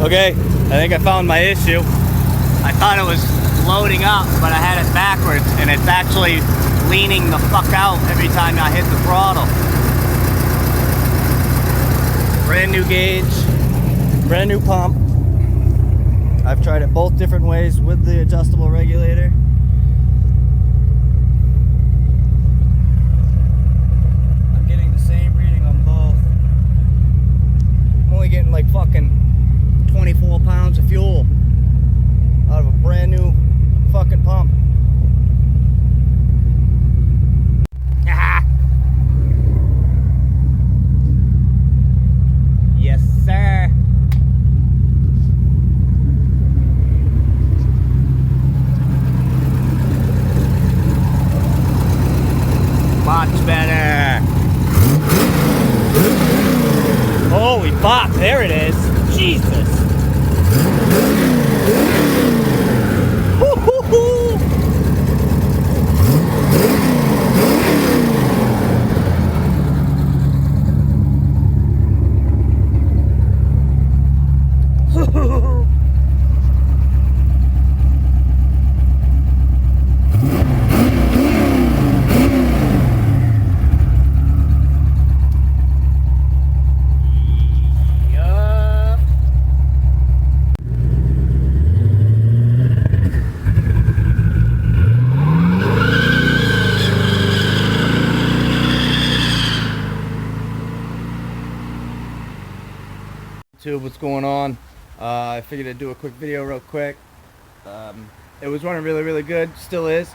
Okay, I think I found my issue. I thought it was loading up, but I had it backwards, and it's actually leaning the fuck out every time I hit the throttle. Brand new gauge, brand new pump. I've tried it both different ways with the adjustable regulator. I'm getting the same reading on both. I'm only getting like fucking 24 pounds of fuel out of a brand new fucking pump. Yes, sir. Much better. Holy fuck, there it is. Jesus. What's going on? I figured I'd do a quick video real quick. It was running really good, still is.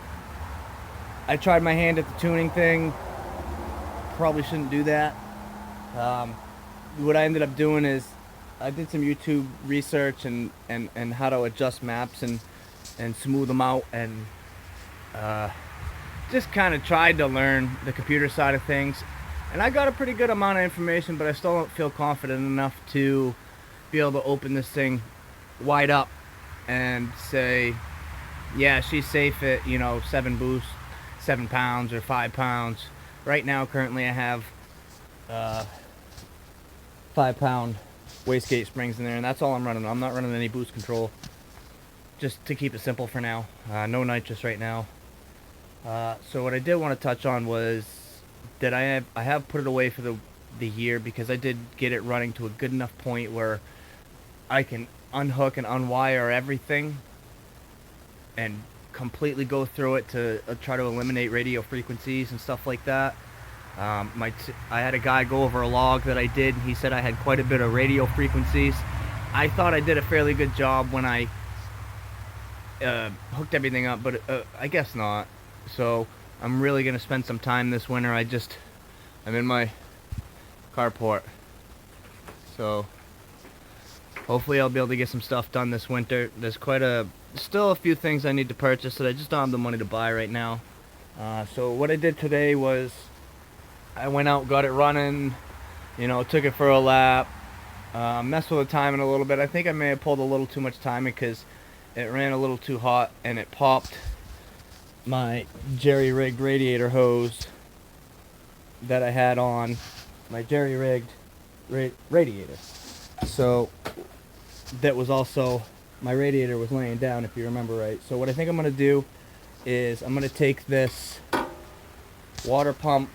I tried my hand at the tuning thing. Probably shouldn't do that. What I ended up doing is I did some YouTube research and how to adjust maps and smooth them out, and just kind of tried to learn the computer side of things. And I got a pretty good amount of information, but I still don't feel confident enough to be able to open this thing wide up and say, yeah, she's safe at, you know, 7 boost, 7 pounds or 5 pounds. Right now, currently, I have 5-pound wastegate springs in there, and that's all I'm running. I'm not running any boost control, just to keep it simple for now. No nitrous right now. So what I did want to touch on was that I have put it away for the year, because I did get it running to a good enough point where I can unhook and unwire everything and completely go through it to try to eliminate radio frequencies and stuff like that. I had a guy go over a log that I did, and he said I had quite a bit of radio frequencies. I thought I did a fairly good job when I hooked everything up, but I guess not. So I'm really going to spend some time this winter. I'm in my carport, so hopefully I'll be able to get some stuff done this winter. There's still a few things I need to purchase that I just don't have the money to buy right now. So what I did today was I went out, got it running, you know, took it for a lap, messed with the timing a little bit. I think I may have pulled a little too much timing because it ran a little too hot and it popped my jerry-rigged radiator hose that I had on my jerry-rigged radiator. So that was also, my radiator was laying down, if you remember right. So what I think I'm going to do is I'm going to take this water pump,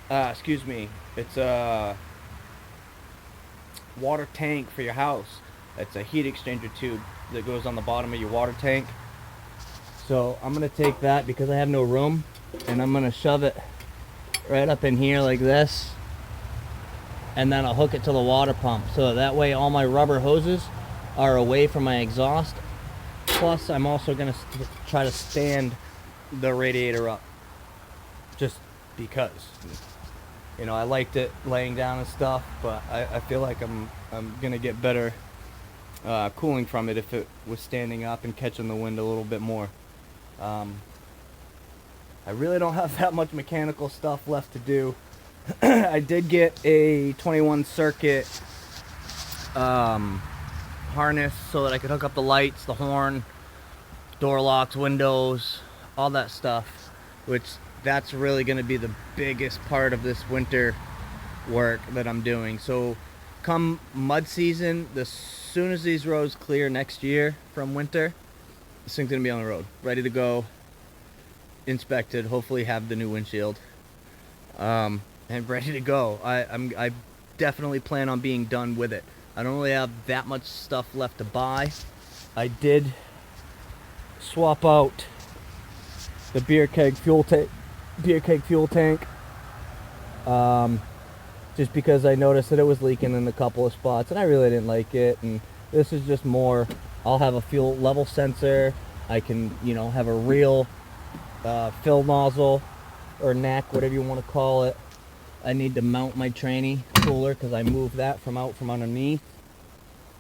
it's a water tank for your house. It's a heat exchanger tube that goes on the bottom of your water tank. So I'm going to take that because I have no room, and I'm going to shove it right up in here like this, and then I'll hook it to the water pump, so that way all my rubber hoses are away from my exhaust. Plus I'm also going to try to stand the radiator up, just because, you know, I liked it laying down and stuff, but I feel like I'm going to get better cooling from it if it was standing up and catching the wind a little bit more. I really don't have that much mechanical stuff left to do. I did get a 21 circuit harness so that I could hook up the lights, the horn, door locks, windows, all that stuff, which that's really going to be the biggest part of this winter work that I'm doing. So come mud season, as soon as these roads clear next year from winter, this thing's gonna be on the road, ready to go, inspected, hopefully have the new windshield, and ready to go. I definitely plan on being done with it. I don't really have that much stuff left to buy. I did swap out the beer keg fuel tank, just because I noticed that it was leaking in a couple of spots, and I really didn't like it. And this is just more. I'll have a fuel level sensor. I can, have a real fill nozzle or neck, whatever you want to call it. I need to mount my tranny cooler because I moved that from underneath.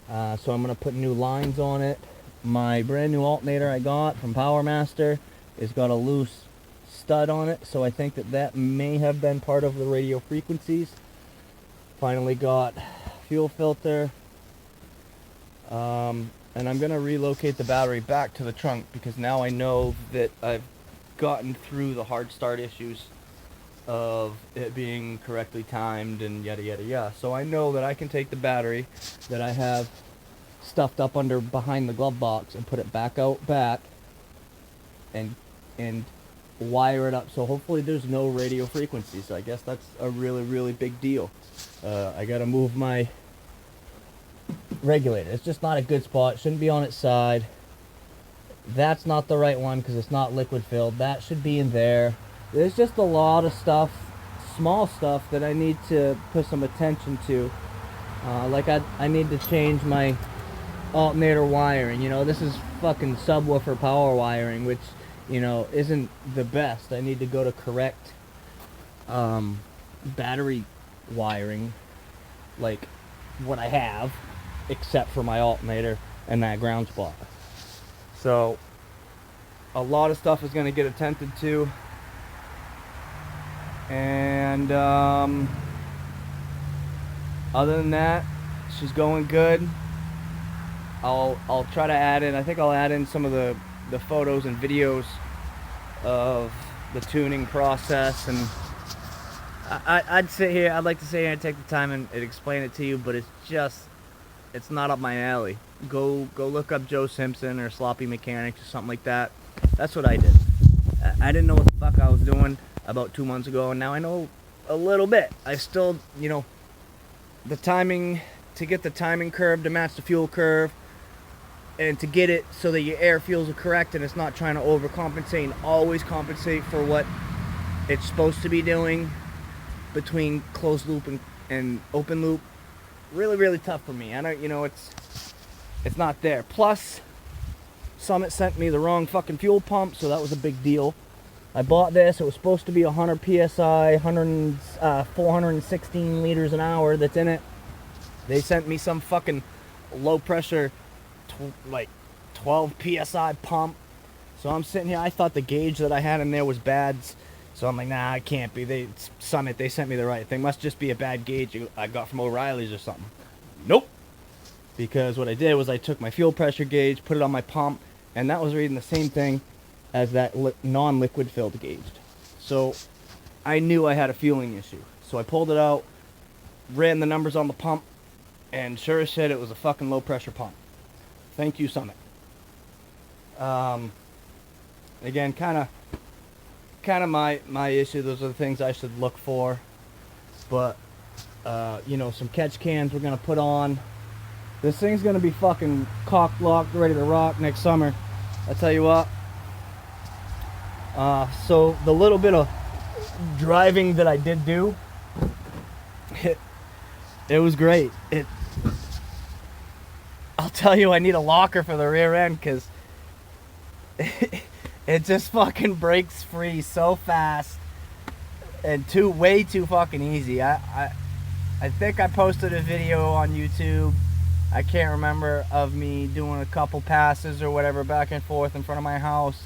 So I'm going to put new lines on it. My brand new alternator I got from PowerMaster has got a loose stud on it, so I think that may have been part of the radio frequencies. Finally got fuel filter. And I'm going to relocate the battery back to the trunk because now I know that I've gotten through the hard start issues of it being correctly timed and yada yada yada. So I know that I can take the battery that I have stuffed up behind the glove box and put it back out back and wire it up. So hopefully there's no radio frequency. So I guess that's a really, really big deal. I gotta move my regulator. It's just not a good spot. It shouldn't be on its side. That's not the right one because it's not liquid filled. That should be in there. There's just a lot of stuff, small stuff, that I need to put some attention to. Like I need to change my alternator wiring. This is fucking subwoofer power wiring, which, isn't the best. I need to go to correct battery wiring, like what I have, except for my alternator and that ground spot. So a lot of stuff is going to get attended to. And other than that, she's going good. I'll try to add in, I think I'll add in some of the photos and videos of the tuning process, and I'd like to sit here and take the time and explain it to you, but it's not up my alley. Go look up Joe Simpson or Sloppy Mechanics or something like that. That's what I did. I didn't know what the fuck I was doing about 2 months ago, and now I know a little bit. I still, the timing, to get the timing curve to match the fuel curve, and to get it so that your air fuels are correct and it's not trying to overcompensate and always compensate for what it's supposed to be doing between closed loop and open loop. Really, really tough for me. I don't, it's not there. Plus, Summit sent me the wrong fucking fuel pump, so that was a big deal. I bought this. It was supposed to be 100 psi, 416 liters an hour that's in it. They sent me some fucking low pressure, like 12 psi pump. So I'm sitting here. I thought the gauge that I had in there was bad. So I'm like, nah, it can't be. Summit, they sent me the right thing. Must just be a bad gauge I got from O'Reilly's or something. Nope. Because what I did was I took my fuel pressure gauge, put it on my pump, and that was reading the same thing as that non-liquid filled gauge. So I knew I had a fueling issue. So I pulled it out, ran the numbers on the pump, and sure as shit, it was a fucking low pressure pump. Thank you, Summit. Again, kind of my issue. Those are the things I should look for. But some catch cans we're gonna put on. This thing's gonna be fucking cock locked, ready to rock next summer. I tell you what. So the little bit of driving that I did do, it was great. I'll tell you, I need a locker for the rear end because it just fucking breaks free so fast and way too fucking easy. I think I posted a video on YouTube, I can't remember, of me doing a couple passes or whatever back and forth in front of my house.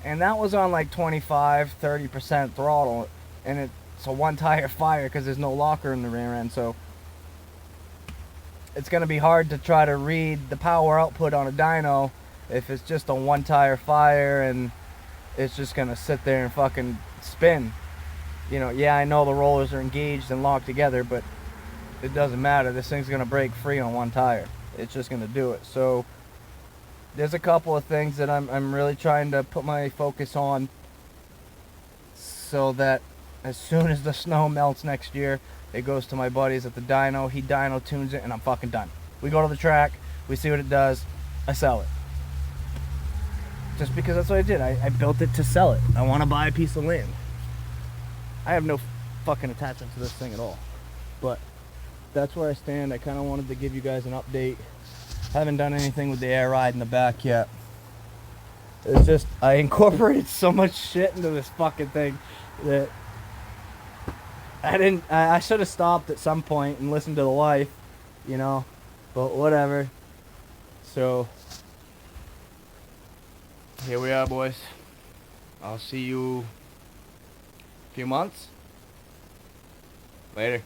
And that was on like 25-30% throttle, and it's a one tire fire because there's no locker in the rear end. So it's going to be hard to try to read the power output on a dyno if it's just a one tire fire and it's just going to sit there and fucking spin. Yeah, I know the rollers are engaged and locked together, but it doesn't matter. This thing's gonna break free on one tire. It's just gonna do it. So there's a couple of things that I'm really trying to put my focus on, so that as soon as the snow melts next year, it goes to my buddies at the dyno. He dyno tunes it, and I'm fucking done. We go to the track, we see what it does, I sell it. Just because that's what I did. I built it to sell it. I want to buy a piece of land. I have no fucking attachment to this thing at all. But that's where I stand. I kind of wanted to give you guys an update. Haven't done anything with the air ride in the back yet. It's just, I incorporated so much shit into this fucking thing that I should have stopped at some point and listened to the wife, you know, but whatever. So here we are, boys. I'll see you in a few months. Later.